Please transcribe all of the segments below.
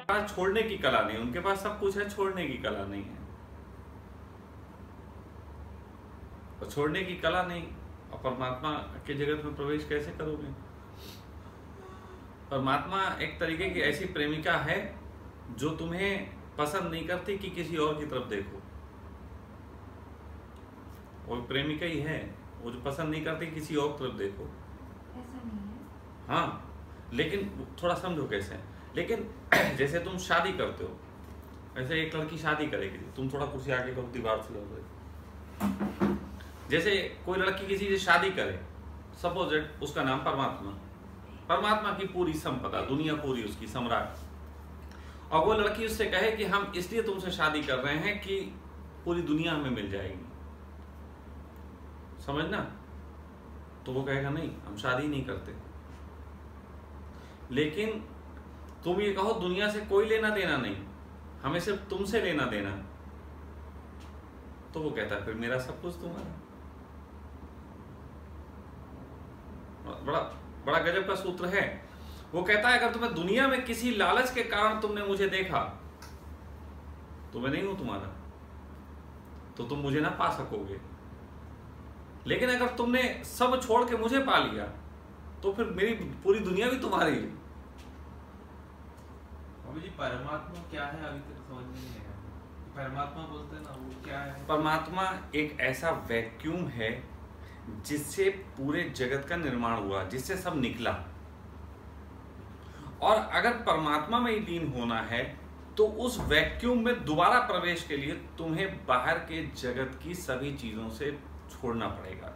पास छोड़ने की कला नहीं, उनके पास सब कुछ है, छोड़ने की कला नहीं है। और छोड़ने की कला नहीं, और परमात्मा के जगत में प्रवेश कैसे करोगे? परमात्मा एक तरीके की ऐसी प्रेमिका है जो तुम्हें पसंद नहीं करती कि किसी और की तरफ देखो। वो प्रेमिका ही है, वो जो पसंद नहीं करती किसी और की तरफ देखो। ऐसा नहीं है। हाँ, लेकिन थोड़ा समझो कैसे। लेकिन जैसे तुम शादी करते हो, ऐसे एक लड़की शादी करेगी, तुम थोड़ा कुर्सी आगे करो, दीवार से लग। जैसे कोई लड़की किसी से शादी करे, सपोज उसका नाम परमात्मा, परमात्मा की पूरी संपदा, दुनिया पूरी उसकी सम्राट, और वो लड़की उससे कहे कि हम इसलिए तुमसे शादी कर रहे हैं कि पूरी दुनिया हमें मिल जाएगी, समझना। तो वो कहेगा नहीं, हम शादी नहीं करते। लेकिन तुम ये कहो दुनिया से कोई लेना देना नहीं, हमें सिर्फ तुमसे लेना देना, तो वो कहता है फिर मेरा सब कुछ तुम्हारा। बड़ा बड़ा गजब का सूत्र है। वो कहता है अगर तुम्हें दुनिया में किसी लालच के कारण तुमने मुझे देखा तो मैं नहीं हूं तुम्हारा, तो तुम मुझे ना पा सकोगे। लेकिन अगर तुमने सब छोड़ के मुझे पा लिया तो फिर मेरी पूरी दुनिया भी तुम्हारी है। जी परमात्मा क्या है अभी तक समझ में नहीं आया। परमात्मा बोलते हैं ना, वो क्या है? परमात्मा एक ऐसा वैक्यूम है जिससे पूरे जगत का निर्माण हुआ, जिससे सब निकला। और अगर परमात्मा में ही लीन होना है तो उस वैक्यूम में दोबारा प्रवेश के लिए तुम्हें बाहर के जगत की सभी चीजों से छोड़ना पड़ेगा।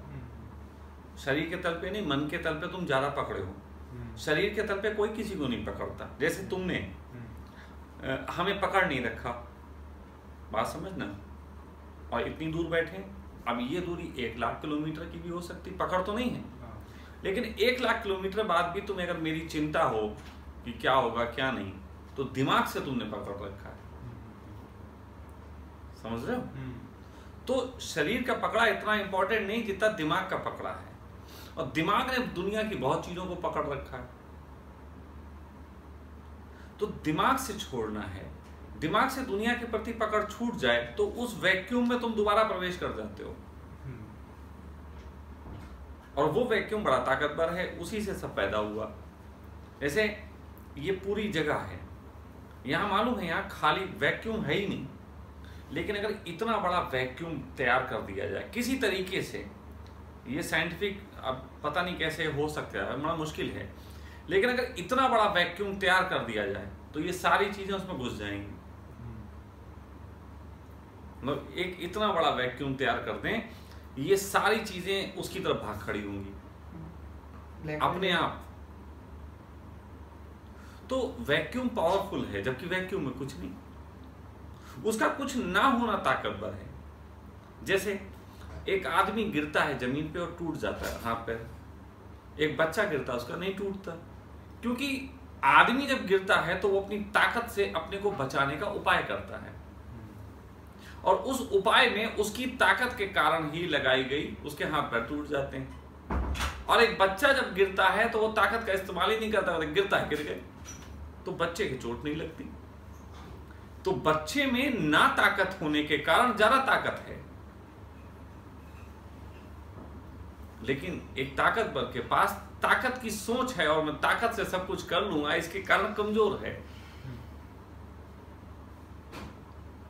शरीर के तल पे नहीं, मन के तल पे तुम ज्यादा पकड़े हो। शरीर के तल पे कोई किसी को नहीं पकड़ता। जैसे तुमने हमें पकड़ नहीं रखा, बात समझना, और इतनी दूर बैठे। अब ये दूरी 1 लाख किलोमीटर की भी हो सकती, पकड़ तो नहीं है, लेकिन 1 लाख किलोमीटर बाद भी तुम्हें अगर मेरी चिंता हो कि क्या होगा क्या नहीं, तो दिमाग से तुमने पकड़ रखा है। समझ रहे हो? तो शरीर का पकड़ा इतना इंपॉर्टेंट नहीं जितना दिमाग का पकड़ा है, और दिमाग ने दुनिया की बहुत चीजों को पकड़ रखा है। तो दिमाग से छोड़ना है। दिमाग से दुनिया के प्रति पकड़ छूट जाए तो उस वैक्यूम में तुम दोबारा प्रवेश कर जाते हो, और वो वैक्यूम बड़ा ताकतवर है, उसी से सब पैदा हुआ। जैसे ये पूरी जगह है, यहां मालूम है यहां खाली वैक्यूम है ही नहीं, लेकिन अगर इतना बड़ा वैक्यूम तैयार कर दिया जाए किसी तरीके से, ये साइंटिफिक अब पता नहीं कैसे हो सकता है, बड़ा मुश्किल है, लेकिन अगर इतना बड़ा वैक्यूम तैयार कर दिया जाए तो ये सारी चीजें उसमें घुस जाएंगी। मतलब एक इतना बड़ा वैक्यूम तैयार कर दें, ये सारी चीजें उसकी तरफ भाग खड़ी होंगी अपने आप। तो वैक्यूम पावरफुल है, जबकि वैक्यूम में कुछ नहीं, उसका कुछ ना होना ताकतवर है। जैसे एक आदमी गिरता है जमीन पे और टूट जाता है हाथ पैर, एक बच्चा गिरता है उसका नहीं टूटता, क्योंकि आदमी जब गिरता है तो वो अपनी ताकत से अपने को बचाने का उपाय करता है, और उस उपाय में उसकी ताकत के कारण ही लगाई गई उसके हाथ पैर टूट जाते हैं। और एक बच्चा जब गिरता है तो वो ताकत का इस्तेमाल ही नहीं करता, गिरता है गिर गए, तो बच्चे की चोट नहीं लगती। तो बच्चे में ना ताकत होने के कारण ज्यादा ताकत है, लेकिन एक ताकतवर के पास ताकत की सोच है और मैं ताकत से सब कुछ कर लूंगा, इसके कारण कमजोर है।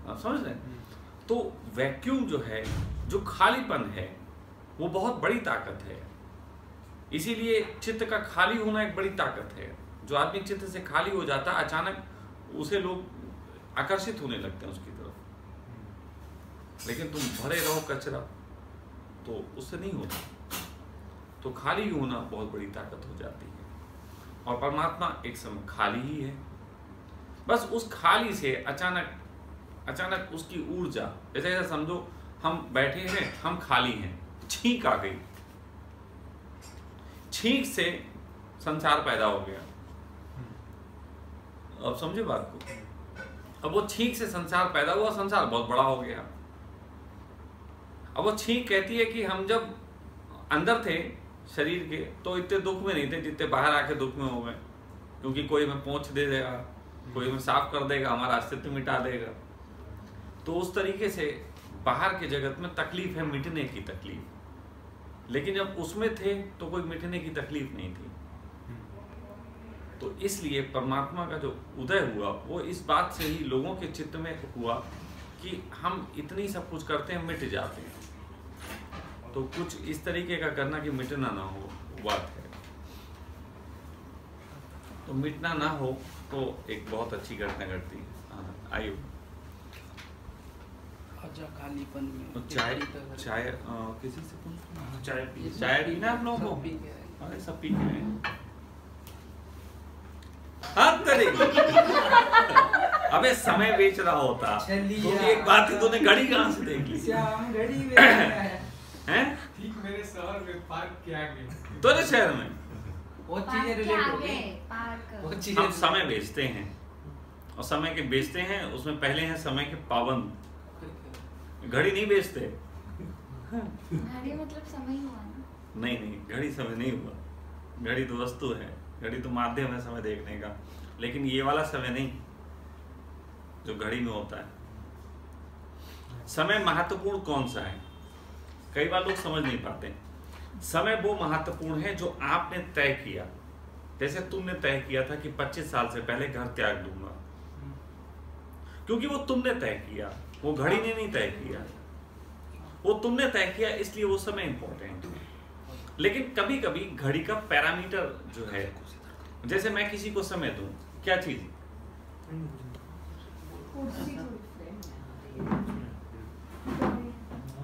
आप समझ रहे हैं? तो वैक्यूम जो है, जो खालीपन है, वो बहुत बड़ी ताकत है। इसीलिए चित्त का खाली होना एक बड़ी ताकत है। जो आदमी चित्त से खाली हो जाता है, अचानक उसे लोग आकर्षित होने लगते हैं उसकी तरफ। लेकिन तुम भरे रहो कचरा तो उससे नहीं होता। तो खाली होना बहुत बड़ी ताकत हो जाती है, और परमात्मा एक समय खाली ही है। बस उस खाली से अचानक उसकी ऊर्जा, जैसे ऐसा समझो हम बैठे हैं, हम खाली हैं, छींक आ गई, छींक से संसार पैदा हो गया। अब समझे बात को? अब वो छींक से संसार पैदा हुआ, संसार बहुत बड़ा हो गया। अब वो छींक कहती है कि हम जब अंदर थे शरीर के तो इतने दुख में नहीं थे जितने बाहर आके दुख में हो गए, क्योंकि कोई हमें पोंछ दे देगा, कोई हमें साफ कर देगा, हमारा अस्तित्व मिटा देगा। तो उस तरीके से बाहर के जगत में तकलीफ है, मिटने की तकलीफ, लेकिन जब उसमें थे तो कोई मिटने की तकलीफ नहीं थी। तो इसलिए परमात्मा का जो उदय हुआ वो इस बात से ही लोगों के चित्त में हुआ कि हम इतनी सब कुछ करते हैं, मिट जाते हैं। तो कुछ इस तरीके का करना कि मिटना ना हो, बात है। तो मिटना ना हो तो एक बहुत अच्छी घटना घटती है। आयु खालीपन में चाय किसी से पूछ, चाय पीना आप लोगों को? अरे सब पी के आए। अबे समय बेच रहा होता तो एक बात ही, तूने घड़ी कहाँ से देख ली? हैं? ठीक मेरे शहर में पार्क के आगे। तेरे शहर में वो चीजें रिलेट हो गई। हम समय बेचते हैं और समय के बेचते हैं, उसमें पहले हैं समय के पाबंद। घड़ी नहीं बेचते। घड़ी मतलब समय हुआ ना? नहीं, घड़ी समय नहीं हुआ। घड़ी तो वस्तु है, घड़ी तो माध्यम है समय देखने का, लेकिन ये वाला समय नहीं जो घड़ी में होता है। समय महत्वपूर्ण कौन सा है, कई बार लोग समझ नहीं पाते। समय वो महत्वपूर्ण है जो आपने तय किया। जैसे तुमने तय किया था कि 25 साल से पहले घर त्याग दूंगा, क्योंकि वो तुमने तय किया, वो घड़ी ने नहीं तय किया। वो तुमने तय किया, इसलिए वो समय इंपॉर्टेंट है। लेकिन कभी कभी घड़ी का पैरामीटर जो है, जैसे मैं किसी को समय दूं, क्या चीज?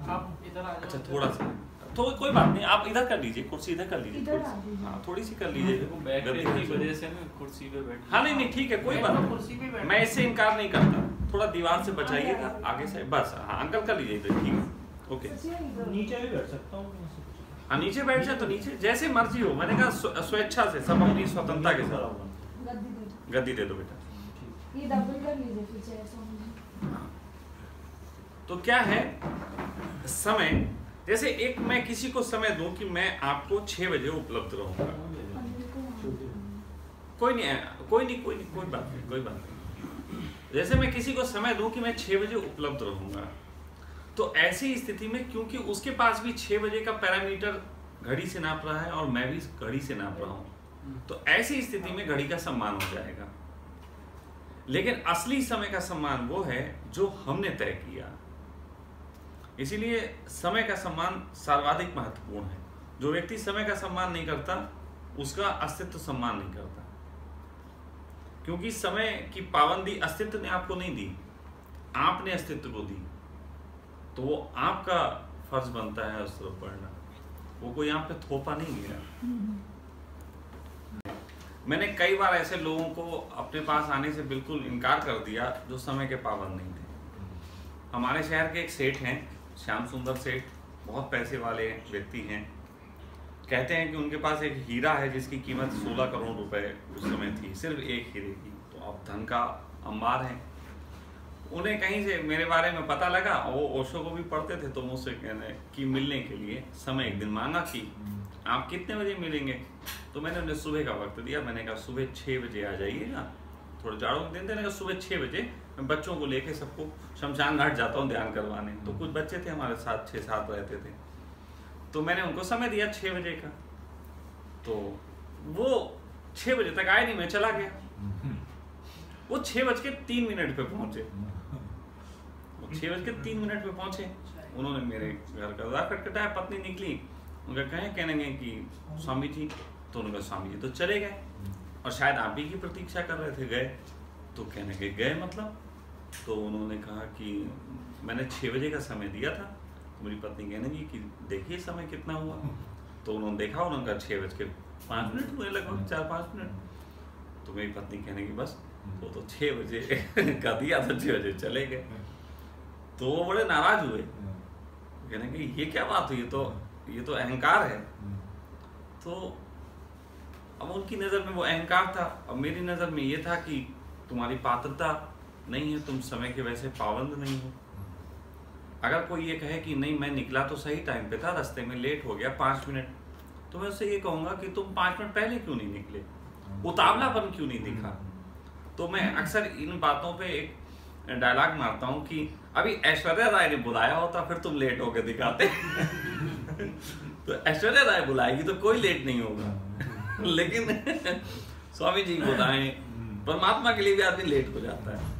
आप इधर आ जाओ। अच्छा थोड़ा सा, तो कोई बात नहीं, आप इधर कर लीजिए, कुर्सी इधर कर लीजिए, हाँ थोड़ी सी कर लीजिए। बैठने की वजह से ना कुर्सी पे बैठ। हाँ नहीं ठीक है, कोई बात नहीं, मैं इससे इनकार नहीं करता। थोड़ा दीवार से बचाइएगा आगे से, बस। हाँ अंकल कर लीजिए इधर, ठीक है, ओके। नीचे भी बैठ सकता हूँ। हाँ नीचे बैठ जाए तो नीचे, जैसे मर्जी हो। मैंने कहा स्वेच्छा से, सब अपनी स्वतंत्रता के साथ। गद्दी दे दो बेटा। ये डबल कर लीजिए फिर चेयर समझ। तो क्या है समय, जैसे एक मैं किसी को समय दूं कि मैं आपको 6 बजे उपलब्ध रहूंगा, कोई बात नहीं। जैसे मैं किसी को समय दूं कि मैं 6 बजे उपलब्ध रहूंगा, तो ऐसी स्थिति में क्योंकि उसके पास भी 6 बजे का पैरामीटर घड़ी से नाप रहा है और मैं भी घड़ी से नाप रहा हूं, तो ऐसी स्थिति में घड़ी का सम्मान हो जाएगा। लेकिन असली समय का सम्मान वो है जो हमने तय किया। इसीलिए समय का सम्मान सर्वाधिक महत्वपूर्ण है। जो व्यक्ति समय का सम्मान नहीं करता, उसका अस्तित्व सम्मान नहीं करता, क्योंकि समय की पाबंदी अस्तित्व ने आपको नहीं दी, आपने अस्तित्व को दी। तो वो आपका फर्ज बनता है उस तरफ बढ़ना, वो कोई आप पे थोपा नहीं गया। मैंने कई बार ऐसे लोगों को अपने पास आने से बिल्कुल इनकार कर दिया जो समय के पाबंद नहीं थे। हमारे शहर के एक सेठ हैं, श्याम सुंदर सेठ, बहुत पैसे वाले व्यक्ति हैं। कहते हैं कि उनके पास एक हीरा है जिसकी कीमत 16 करोड़ रुपए उस समय थी, सिर्फ एक हीरे की। तो अब धन का अंबार है। उन्हें कहीं से मेरे बारे में पता लगा, वो ओशो को भी पढ़ते थे, तो मुझसे कहने कि मिलने के लिए समय एक दिन मांगा कि आप कितने बजे मिलेंगे। तो मैंने उन्हें सुबह का वक्त दिया। मैंने कहा सुबह 6 बजे आ जाइएगा, थोड़ा जाड़ों के दिन थे। मैंने कहा सुबह 6 बजे मैं बच्चों को लेके सबको शमशान घाट जाता हूँ ध्यान करवाने। तो कुछ बच्चे थे हमारे साथ, 6-7 रहते थे। तो मैंने उनको समय दिया 6 बजे का। तो वो 6 बजे तक आए नहीं, मैं चला गया। वो 6:03 पे पहुंचे। वो 6:03 पे पहुंचे। उन्होंने मेरे घर का द्वार खटखटाया, पत्नी निकली, उनका कहने लगे कि स्वामी जी। तो उन्होंने कहा स्वामी जी तो चले गए और शायद आप भी की प्रतीक्षा कर रहे थे। गए तो कहने के गए मतलब? तो उन्होंने कहा कि मैंने 6 बजे का समय दिया था। तो मेरी पत्नी कहने लगी कि देखिए समय कितना हुआ। तो उन्होंने देखा, उन्होंने कहा 6:05 हुए, लगभग 4-5 मिनट। तो मेरी पत्नी कहने की बस वो तो 6 बजे का दिया था, 6 बजे चले गए। तो वो बड़े नाराज हुए, कहने कि ये क्या बात हुई, ये तो अहंकार है। तो अब उनकी नज़र में वो अहंकार था, और मेरी नज़र में ये था कि तुम्हारी पात्रता नहीं है, तुम समय के वैसे पाबंद नहीं हो। अगर कोई ये कहे कि नहीं मैं निकला तो सही टाइम पे था, रास्ते में लेट हो गया 5 मिनट, तो मैं उससे ये कहूँगा कि तुम 5 मिनट पहले क्यों नहीं निकले, उतावलापन क्यों नहीं दिखा। तो मैं अक्सर इन बातों पे एक डायलॉग मारता हूँ कि अभी ऐश्वर्या राय ने बुलाया होता फिर तुम लेट होकर दिखाते। तो ऐश्वर्या राय बुलाएगी तो कोई लेट नहीं होगा, लेकिन स्वामी जी बुलाएं, परमात्मा के लिए भी आदमी लेट हो जाता है।